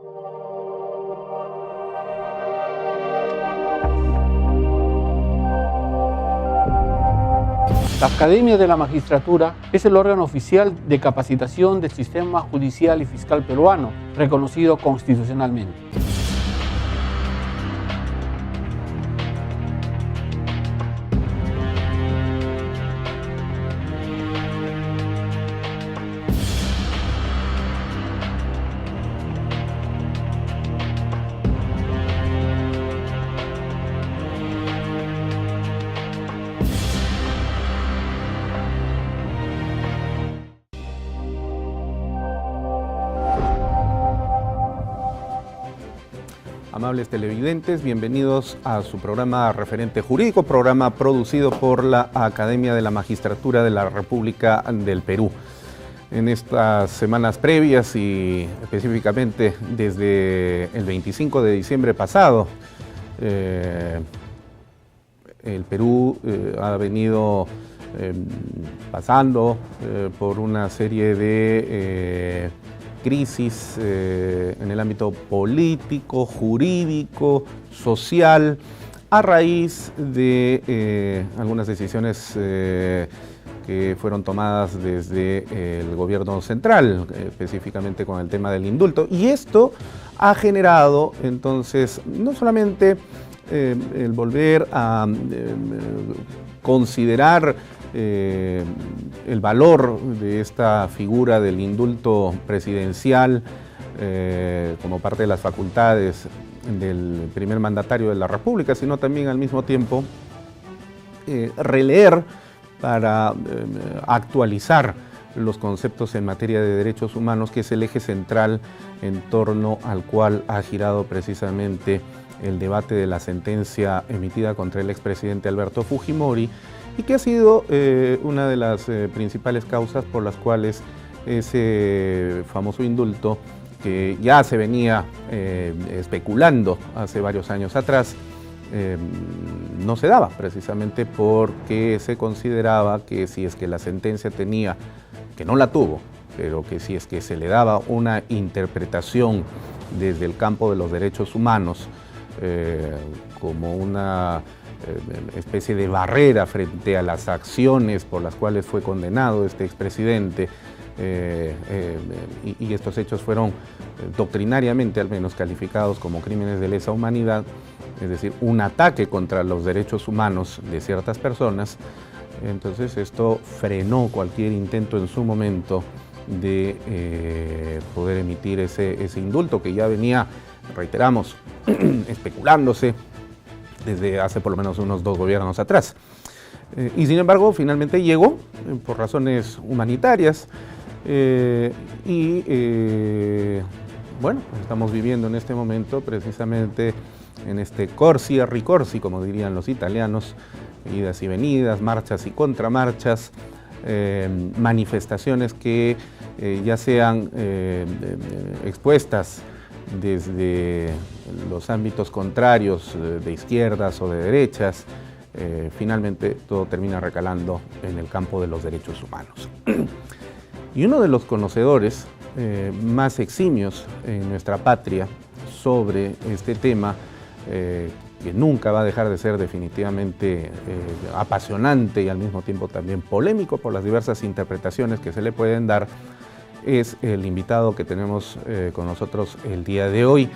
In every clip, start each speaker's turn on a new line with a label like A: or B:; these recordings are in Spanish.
A: La Academia de la Magistratura es el órgano oficial de capacitación del sistema judicial y fiscal peruano, reconocido constitucionalmente.
B: Amables televidentes, bienvenidos a su programa Referente Jurídico, programa producido por la Academia de la Magistratura de la República del Perú. En estas semanas previas y específicamente desde el 25 de diciembre pasado, el Perú ha venido pasando por una serie de crisis en el ámbito político, jurídico, social, a raíz de algunas decisiones que fueron tomadas desde el gobierno central, específicamente con el tema del indulto. Y esto ha generado entonces no solamente el volver a considerar el valor de esta figura del indulto presidencial como parte de las facultades del primer mandatario de la República, sino también al mismo tiempo releer para actualizar los conceptos en materia de derechos humanos, que es el eje central en torno al cual ha girado precisamente el debate de la sentencia emitida contra el expresidente Alberto Fujimori, y que ha sido una de las principales causas por las cuales ese famoso indulto, que ya se venía especulando hace varios años atrás, no se daba, precisamente porque se consideraba que si es que la sentencia tenía, que no la tuvo, pero que si es que se le daba una interpretación desde el campo de los derechos humanos como una especie de barrera frente a las acciones por las cuales fue condenado este expresidente, y estos hechos fueron doctrinariamente al menos calificados como crímenes de lesa humanidad, es decir, un ataque contra los derechos humanos de ciertas personas. Entonces esto frenó cualquier intento en su momento de poder emitir ese indulto, que ya venía, reiteramos, especulándose desde hace por lo menos unos 2 gobiernos atrás. Y sin embargo, finalmente llegó por razones humanitarias bueno, estamos viviendo en este momento precisamente en este corsi a ricorsi, como dirían los italianos, idas y venidas, marchas y contramarchas, manifestaciones que ya sean expuestas desde los ámbitos contrarios de izquierdas o de derechas, finalmente todo termina recalando en el campo de los derechos humanos. Y uno de los conocedores más eximios en nuestra patria sobre este tema, que nunca va a dejar de ser definitivamente apasionante y al mismo tiempo también polémico por las diversas interpretaciones que se le pueden dar, es el invitado que tenemos con nosotros el día de hoy.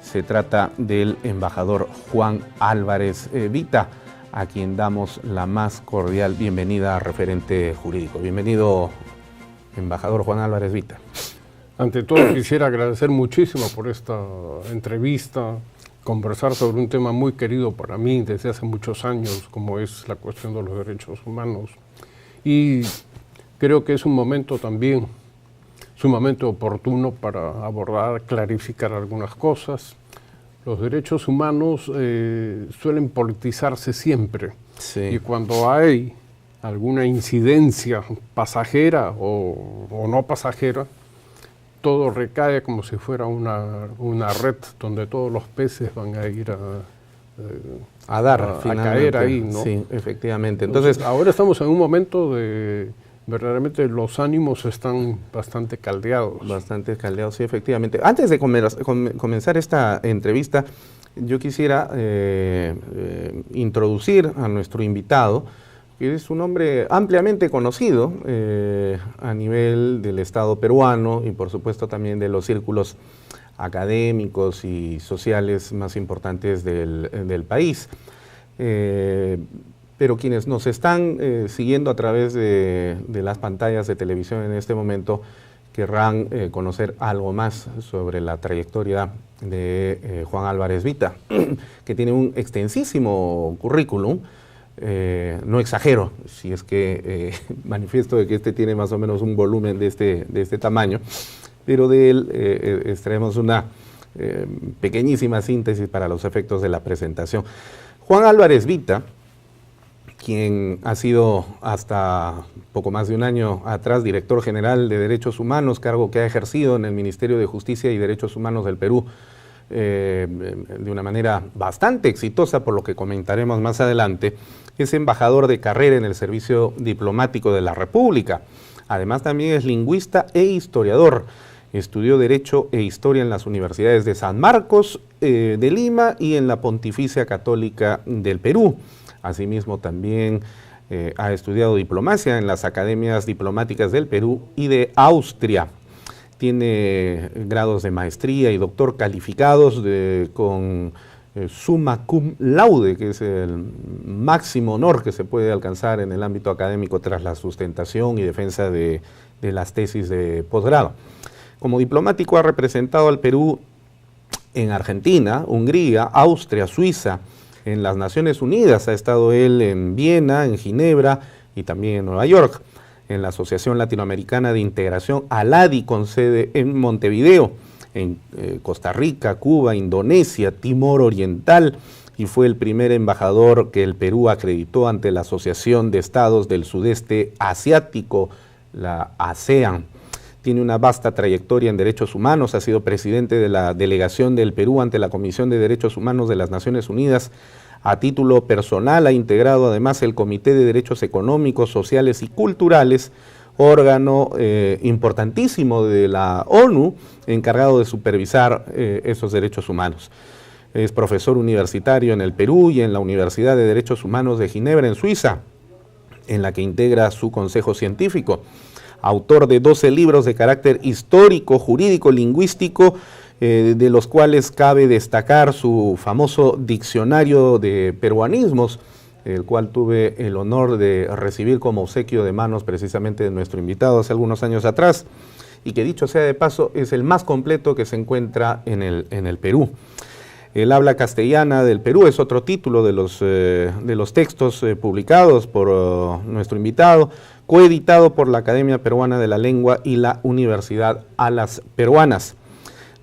B: Se trata del embajador Juan Álvarez Vita, a quien damos la más cordial bienvenida a Referente Jurídico. Bienvenido, embajador Juan Álvarez Vita.
C: Ante todo quisiera agradecer muchísimo por esta entrevista, conversar sobre un tema muy querido para mí desde hace muchos años, como es la cuestión de los derechos humanos. Y creo que es un momento también sumamente oportuno para abordar, clarificar algunas cosas. Los derechos humanos suelen politizarse siempre, sí. Y cuando hay alguna incidencia pasajera o no pasajera, todo recae como si fuera una red donde todos los peces van a ir a caer ahí, ¿no?
B: Sí, efectivamente.
C: Entonces, ahora estamos en un momento de verdaderamente los ánimos están bastante caldeados.
B: Bastante caldeados, sí, efectivamente. Antes de comenzar esta entrevista, yo quisiera introducir a nuestro invitado, que es un hombre ampliamente conocido a nivel del Estado peruano y por supuesto también de los círculos académicos y sociales más importantes del país. Pero quienes nos están siguiendo a través de las pantallas de televisión en este momento querrán conocer algo más sobre la trayectoria de Juan Álvarez Vita, que tiene un extensísimo currículum. No exagero si es que manifiesto de que este tiene más o menos un volumen de este tamaño, pero de él extraemos una pequeñísima síntesis para los efectos de la presentación. Juan Álvarez Vita, quien ha sido hasta poco más de un año atrás director general de Derechos Humanos, cargo que ha ejercido en el Ministerio de Justicia y Derechos Humanos del Perú de una manera bastante exitosa, por lo que comentaremos más adelante. Es embajador de carrera en el Servicio Diplomático de la República. Además también es lingüista e historiador. Estudió Derecho e Historia en las universidades de San Marcos, de Lima y en la Pontificia Católica del Perú. Asimismo también ha estudiado diplomacia en las academias diplomáticas del Perú y de Austria. Tiene grados de maestría y doctor calificados con summa cum laude, que es el máximo honor que se puede alcanzar en el ámbito académico tras la sustentación y defensa de las tesis de posgrado. Como diplomático ha representado al Perú en Argentina, Hungría, Austria, Suiza. En las Naciones Unidas ha estado él en Viena, en Ginebra y también en Nueva York. En la Asociación Latinoamericana de Integración, ALADI, con sede en Montevideo, en Costa Rica, Cuba, Indonesia, Timor Oriental, y fue el primer embajador que el Perú acreditó ante la Asociación de Estados del Sudeste Asiático, la ASEAN. Tiene una vasta trayectoria en derechos humanos, ha sido presidente de la delegación del Perú ante la Comisión de Derechos Humanos de las Naciones Unidas. A título personal ha integrado además el Comité de Derechos Económicos, Sociales y Culturales, órgano importantísimo de la ONU, encargado de supervisar esos derechos humanos. Es profesor universitario en el Perú y en la Universidad de Derechos Humanos de Ginebra, en Suiza, en la que integra su consejo científico. Autor de 12 libros de carácter histórico, jurídico, lingüístico, de los cuales cabe destacar su famoso diccionario de peruanismos, el cual tuve el honor de recibir como obsequio de manos precisamente de nuestro invitado hace algunos años atrás, y que dicho sea de paso es el más completo que se encuentra en el Perú. El habla castellana del Perú es otro título de los textos publicados por nuestro invitado, coeditado por la Academia Peruana de la Lengua y la Universidad Alas Peruanas.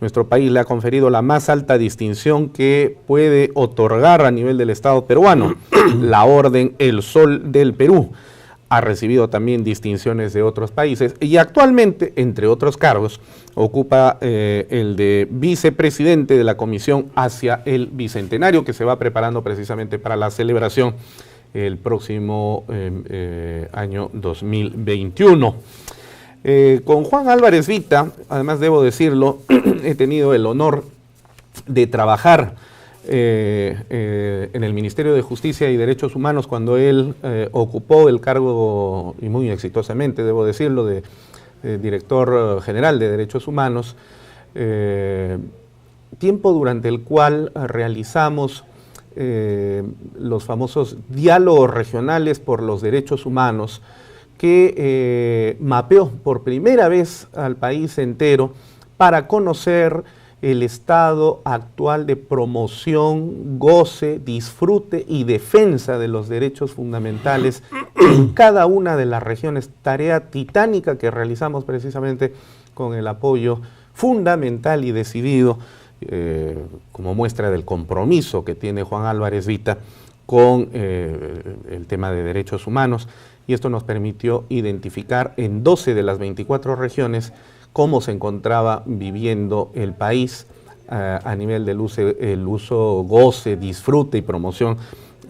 B: Nuestro país le ha conferido la más alta distinción que puede otorgar a nivel del Estado peruano, la Orden El Sol del Perú. Ha recibido también distinciones de otros países y actualmente, entre otros cargos, ocupa el de vicepresidente de la Comisión hacia el Bicentenario, que se va preparando precisamente para la celebración el próximo año 2021. Con Juan Álvarez Vita, además debo decirlo, he tenido el honor de trabajar en el Ministerio de Justicia y Derechos Humanos cuando él ocupó el cargo, y muy exitosamente debo decirlo, de director general de Derechos Humanos, tiempo durante el cual realizamos los famosos diálogos regionales por los derechos humanos, que mapeó por primera vez al país entero para conocer el estado actual de promoción, goce, disfrute y defensa de los derechos fundamentales en cada una de las regiones, tarea titánica que realizamos precisamente con el apoyo fundamental y decidido, como muestra del compromiso que tiene Juan Álvarez Vita con el tema de derechos humanos, y esto nos permitió identificar en 12 de las 24 regiones cómo se encontraba viviendo el país a nivel del uso, goce, disfrute y promoción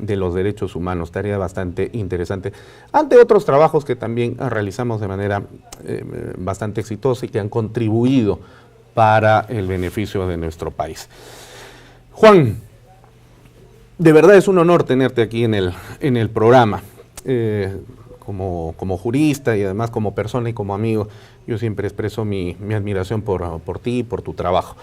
B: de los derechos humanos, tarea bastante interesante, ante otros trabajos que también realizamos de manera bastante exitosa y que han contribuido para el beneficio de nuestro país. Juan, de verdad es un honor tenerte aquí en el programa. Como jurista y además como persona y como amigo, yo siempre expreso mi admiración por ti y por tu trabajo.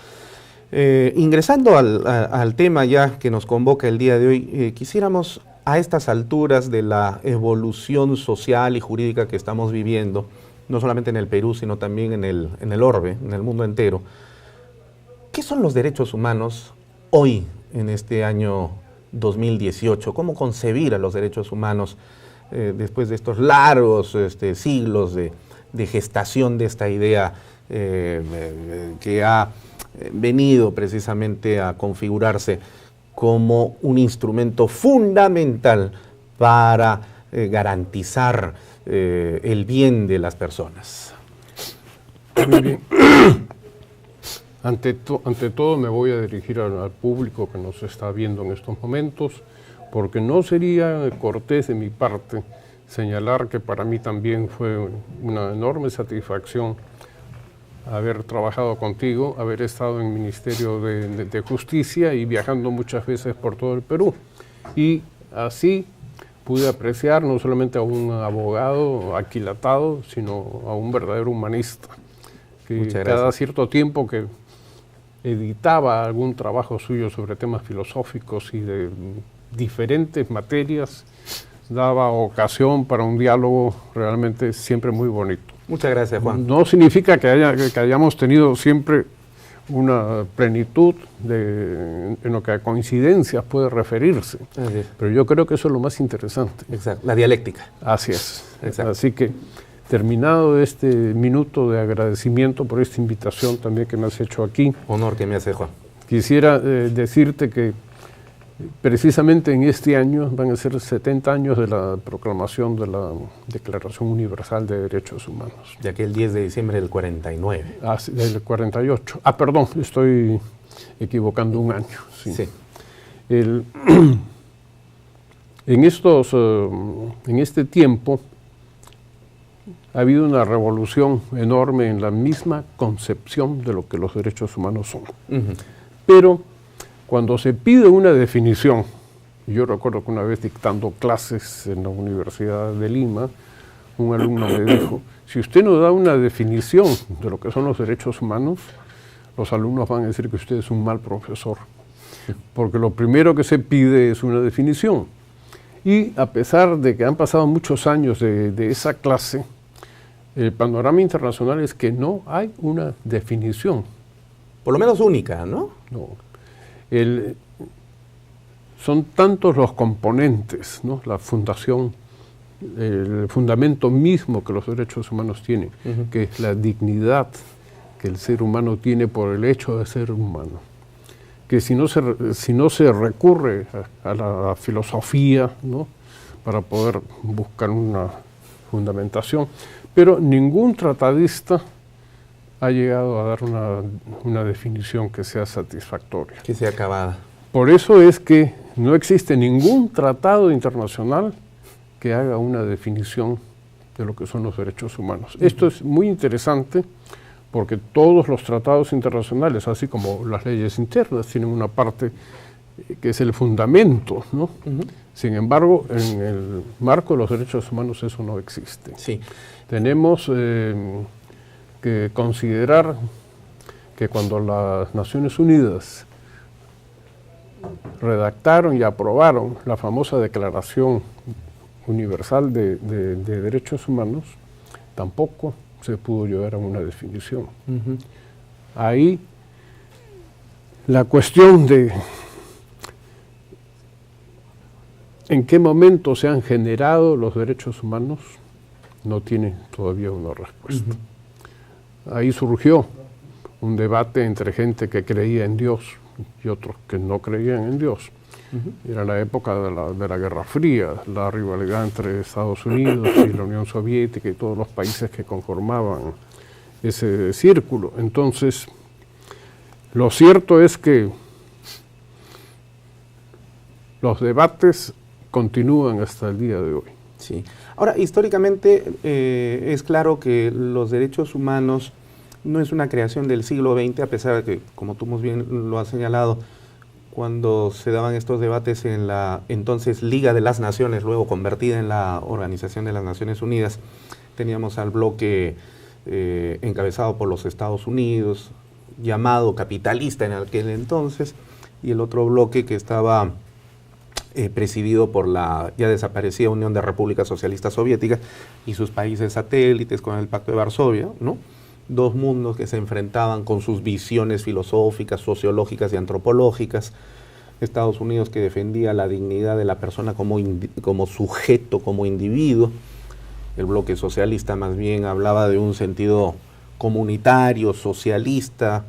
B: Ingresando al tema ya que nos convoca el día de hoy, quisiéramos a estas alturas de la evolución social y jurídica que estamos viviendo, no solamente en el Perú, sino también en el orbe, en el mundo entero, ¿qué son los derechos humanos hoy, en este año 2018? ¿Cómo concebir a los derechos humanos después de estos largos siglos de gestación de esta idea que ha venido precisamente a configurarse como un instrumento fundamental para garantizar el bien de las personas?
C: Muy bien. Ante todo me voy a dirigir al público que nos está viendo en estos momentos, porque no sería cortés de mi parte señalar que para mí también fue una enorme satisfacción haber trabajado contigo, haber estado en el Ministerio de Justicia y viajando muchas veces por todo el Perú. Y así pude apreciar no solamente a un abogado aquilatado, sino a un verdadero humanista, que cada cierto tiempo que editaba algún trabajo suyo sobre temas filosóficos y de diferentes materias, daba ocasión para un diálogo realmente siempre muy bonito.
B: Muchas gracias, Juan.
C: No significa que hayamos tenido siempre una plenitud en lo que a coincidencias puede referirse, pero yo creo que eso es lo más interesante.
B: Exacto, la dialéctica.
C: Así es.
B: Exacto.
C: Así que, terminado este minuto de agradecimiento por esta invitación también que me has hecho aquí.
B: Honor que me hace, Juan.
C: Quisiera decirte que precisamente en este año van a ser 70 años de la proclamación de la Declaración Universal de Derechos Humanos.
B: De aquel 10 de diciembre del 49.
C: Ah, sí, del 48. Ah, perdón, estoy equivocando un año. Sí.
B: Sí.
C: En este tiempo ha habido una revolución enorme en la misma concepción de lo que los derechos humanos son. Pero cuando se pide una definición, yo recuerdo que una vez dictando clases en la Universidad de Lima, un alumno me dijo, si usted no da una definición de lo que son los derechos humanos, los alumnos van a decir que usted es un mal profesor, porque lo primero que se pide es una definición. Y a pesar de que han pasado muchos años de esa clase, el panorama internacional es que no hay una definición.
B: Por lo menos única, ¿no?
C: No. Son tantos los componentes, ¿no? La fundación, el fundamento mismo que los derechos humanos tienen, que es la dignidad que el ser humano tiene por el hecho de ser humano. Que si no se recurre a la filosofía, ¿no? Para poder buscar una fundamentación, pero ningún tratadista ha llegado a dar una definición que sea satisfactoria.
B: Que sea acabada.
C: Por eso es que no existe ningún tratado internacional que haga una definición de lo que son los derechos humanos. Esto es muy interesante porque todos los tratados internacionales, así como las leyes internas, tienen una parte que es el fundamento, ¿no? Sin embargo, en el marco de los derechos humanos eso no existe.
B: Sí.
C: Tenemos que considerar que cuando las Naciones Unidas redactaron y aprobaron la famosa Declaración Universal de Derechos Humanos, tampoco se pudo llegar a una definición. Ahí la cuestión de en qué momento se han generado los derechos humanos no tiene todavía una respuesta. Ahí surgió un debate entre gente que creía en Dios y otros que no creían en Dios. Era la época de la Guerra Fría, la rivalidad entre Estados Unidos y la Unión Soviética y todos los países que conformaban ese círculo. Entonces, lo cierto es que los debates continúan hasta el día de hoy.
B: Sí. Ahora, históricamente es claro que los derechos humanos no es una creación del siglo XX, a pesar de que, como tú muy bien lo has señalado, cuando se daban estos debates en la entonces Liga de las Naciones, luego convertida en la Organización de las Naciones Unidas, teníamos al bloque encabezado por los Estados Unidos, llamado capitalista en aquel entonces, y el otro bloque que estaba presidido por la ya desaparecida Unión de Repúblicas Socialistas Soviéticas y sus países satélites con el Pacto de Varsovia, ¿no? Dos mundos que se enfrentaban con sus visiones filosóficas, sociológicas y antropológicas. Estados Unidos, que defendía la dignidad de la persona como sujeto, como individuo. El bloque socialista más bien hablaba de un sentido comunitario, socialista,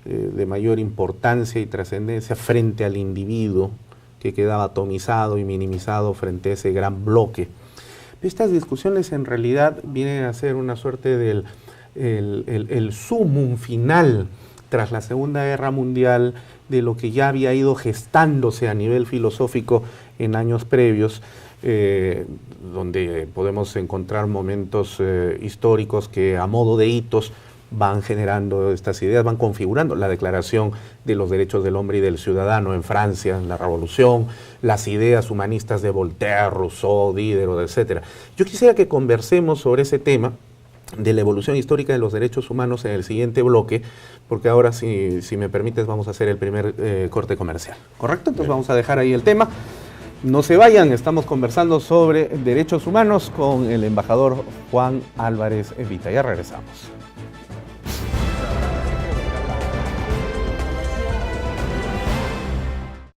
B: de mayor importancia y trascendencia frente al individuo, que quedaba atomizado y minimizado frente a ese gran bloque. Estas discusiones en realidad vienen a ser una suerte del el sumum final tras la Segunda Guerra Mundial de lo que ya había ido gestándose a nivel filosófico en años previos, donde podemos encontrar momentos históricos que a modo de hitos van generando estas ideas, van configurando la Declaración de los Derechos del Hombre y del Ciudadano en Francia, en la Revolución, las ideas humanistas de Voltaire, Rousseau, Diderot, etc. Yo quisiera que conversemos sobre ese tema de la evolución histórica de los derechos humanos en el siguiente bloque, porque ahora, si me permites, vamos a hacer el primer corte comercial. ¿Correcto? Entonces vamos a dejar ahí el tema. No se vayan, estamos conversando sobre derechos humanos con el embajador Juan Álvarez Evita. Ya regresamos.